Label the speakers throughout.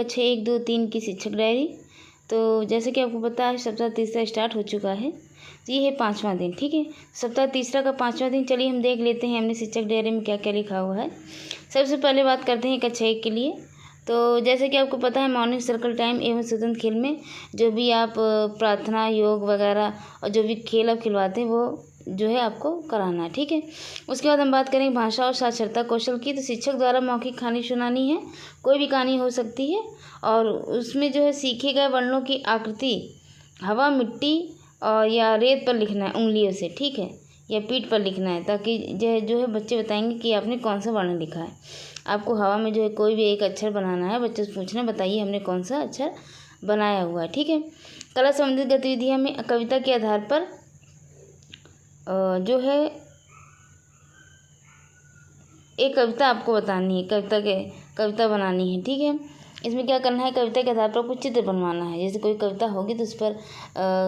Speaker 1: कक्षा 1, 2, 3 की शिक्षक डायरी। तो जैसे कि आपको पता है सप्ताह तीसरा स्टार्ट हो चुका है, तो ये है 5वां दिन। ठीक है, सप्ताह तीसरा का 5वां दिन। चलिए हम देख लेते हैं हमने शिक्षक डायरी में क्या क्या लिखा हुआ है। सबसे पहले बात करते हैं कक्षा 1 के लिए। तो जैसे कि आपको पता है मॉर्निंग सर्कल टाइम एवं स्वतंत्र खेल में जो भी आप प्रार्थना, योग वगैरह और जो भी खेल आप खिलवाते हैं वो जो है आपको कराना है। ठीक है, उसके बाद हम बात करेंगे भाषा और साक्षरता कौशल की। तो शिक्षक द्वारा मौखिक कहानी सुनानी है, कोई भी कहानी हो सकती है, और उसमें जो है सीखे गए वर्णों की आकृति हवा, मिट्टी और या रेत पर लिखना है उंगलियों से। ठीक है, या पीठ पर लिखना है, ताकि जो है बच्चे बताएंगे कि आपने कौन सा वर्ण लिखा है। आपको हवा में जो है कोई भी एक अक्षर बनाना है, बच्चे से पूछना बताइए हमने कौन सा अक्षर बनाया हुआ है। ठीक है, कला संबंधित गतिविधियाँ में कविता के आधार पर जो है एक कविता आपको बतानी है, कविता बनानी है। ठीक है, इसमें क्या करना है, कविता के आधार पर कुछ चित्र बनवाना है। जैसे कोई कविता होगी तो उस पर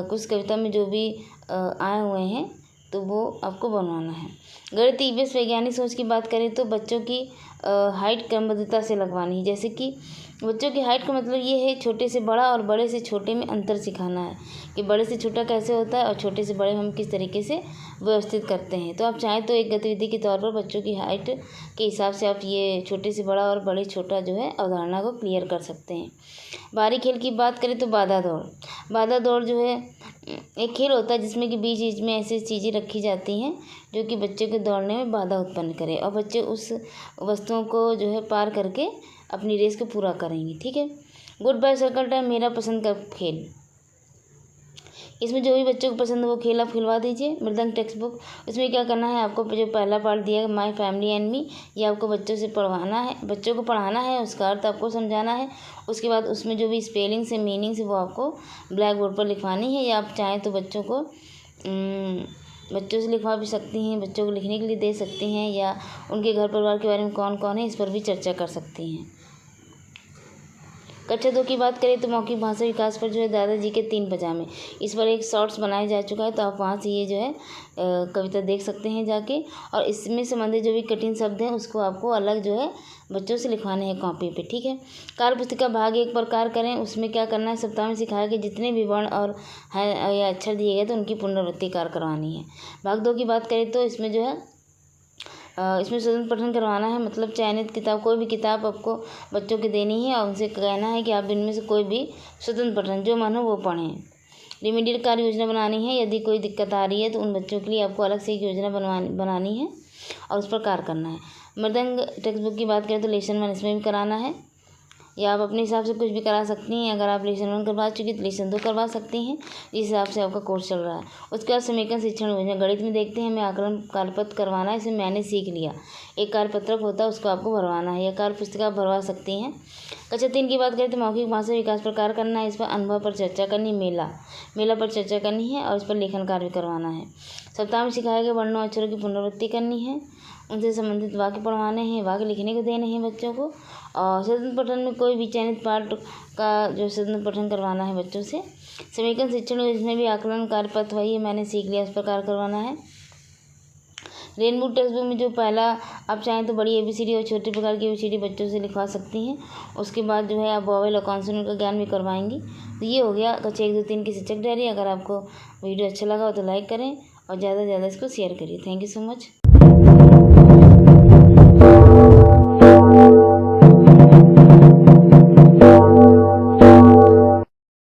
Speaker 1: कुछ कविता में जो भी आए हुए हैं तो वो आपको बनवाना है। गणित ईवीएस वैज्ञानिक सोच की बात करें तो बच्चों की हाइट क्रमबद्धता से लगवानी है। जैसे कि बच्चों की हाइट का मतलब ये है छोटे से बड़ा और बड़े से छोटे में अंतर सिखाना है कि बड़े से छोटा कैसे होता है और छोटे से बड़े हम किस तरीके से व्यवस्थित करते हैं। तो आप चाहें तो एक गतिविधि के तौर पर बच्चों की हाइट के हिसाब से आप ये छोटे से बड़ा और बड़े छोटा जो है अवधारणा को क्लियर कर सकते हैं। बाहरी खेल की बात करें तो बाधा दौड़ जो है एक खेल होता है जिसमें कि बीच बीच में ऐसी चीज़ें रखी जाती हैं जो कि बच्चे के दौड़ने में बाधा उत्पन्न करे और बच्चे उस वस्तुओं को जो है पार करके अपनी रेस को पूरा करेंगे। ठीक है, गुड बाय सर्कल टाइम मेरा पसंद का खेल। इसमें जो भी बच्चों को पसंद है वो खेल आप खिलवा दीजिए। मृदंग टेक्स्ट बुक, इसमें क्या करना है, आपको जो पहला पार्ट दिया है माय फैमिली एंड मी, ये आपको बच्चों को पढ़ाना है, उसका अर्थ आपको समझाना है। उसके बाद उसमें जो भी स्पेलिंग्स है, मीनिंग्स है, वो आपको ब्लैक बोर्ड पर लिखवानी है, या आप चाहें तो बच्चों से लिखवा भी सकती हैं, बच्चों को लिखने के लिए दे सकती हैं, या उनके घर परिवार के बारे में कौन कौन है इस पर भी चर्चा कर सकती हैं। कक्षा 2 की बात करें तो मौखिक भाषा विकास पर जो है दादाजी के 3 पजामे, इस पर एक शॉर्ट्स बनाया जा चुका है, तो आप वहाँ से ये जो है कविता देख सकते हैं जाके। और इसमें संबंधित जो भी कठिन शब्द हैं उसको आपको अलग जो है बच्चों से लिखवाने हैं कॉपी पे। ठीक है, कार्य पुस्तिका भाग 1 पर कार्य करें। उसमें क्या करना है, सप्ताह में सिखाया कि जितने भी वर्ण और है या अक्षर दिए गए तो उनकी पुनरावृत्ति कार्य करवानी है। भाग 2 की बात करें तो इसमें जो है इसमें स्वतंत्र पठन करवाना है, मतलब चयनित किताब, कोई भी किताब आपको बच्चों की देनी है और उनसे कहना है कि आप इनमें से कोई भी स्वतंत्र पठन जो मन हो वो पढ़ें। रिमीडियल कार्य योजना बनानी है, यदि कोई दिक्कत आ रही है तो उन बच्चों के लिए आपको अलग से एक योजना बनानी है और उस पर कार्य करना है। मृदंग टेक्स्ट बुक की बात करें तो लेसन 1 इसमें भी कराना है, या आप अपने हिसाब से कुछ भी करा सकती हैं। अगर आप लेसन 1 करवा चुकी तो लेसन 2 करवा सकती हैं, जिस हिसाब से आपका कोर्स चल रहा है। उसके बाद समीकरण शिक्षण योजना, गणित में देखते हैं हमें आकलन कार्यपत्र करवाना है। इसमें मैंने सीख लिया, एक कार्यपत्रक होता है उसको आपको भरवाना है, या कार्य पुस्तिका आप भरवा सकती हैं। कक्षा 3 की बात करें तो मौखिक भाषा विकास पर कार्य करना है, इस पर अनुभव पर चर्चा करनी, मेला पर चर्चा करनी है और इस पर लेखन कार्य भी करवाना है। सप्ताह में सिखाए गए वर्णों अक्षरों की पुनरावृत्ति करनी है, उनसे संबंधित वाक्य पढ़वाने हैं, वाक्य लिखने को देने हैं बच्चों को। और स्वतंत्र पठन में कोई भी चयनित पाठ का जो स्वतंत्र पठन करवाना है बच्चों से। समीकरण शिक्षण इसमें भी आकलन कार्यपत्र वही है मैंने सीख लिया, उस पर कार्य करवाना है। रेनबो टेक्स्ट बुक में जो पहला आप चाहें तो बड़ी ABCD और छोटे प्रकार की ABCD बच्चों से लिखवा सकती हैं। उसके बाद जो है आप वोवेल और कॉन्सोनेंट का ज्ञान भी करवाएंगी। तो ये हो गया कक्षा 1, 2, 3 की शिक्षक डायरी। अगर आपको वीडियो अच्छा लगा हो तो लाइक करें और ज़्यादा से ज़्यादा इसको शेयर करिए। Thank you so much.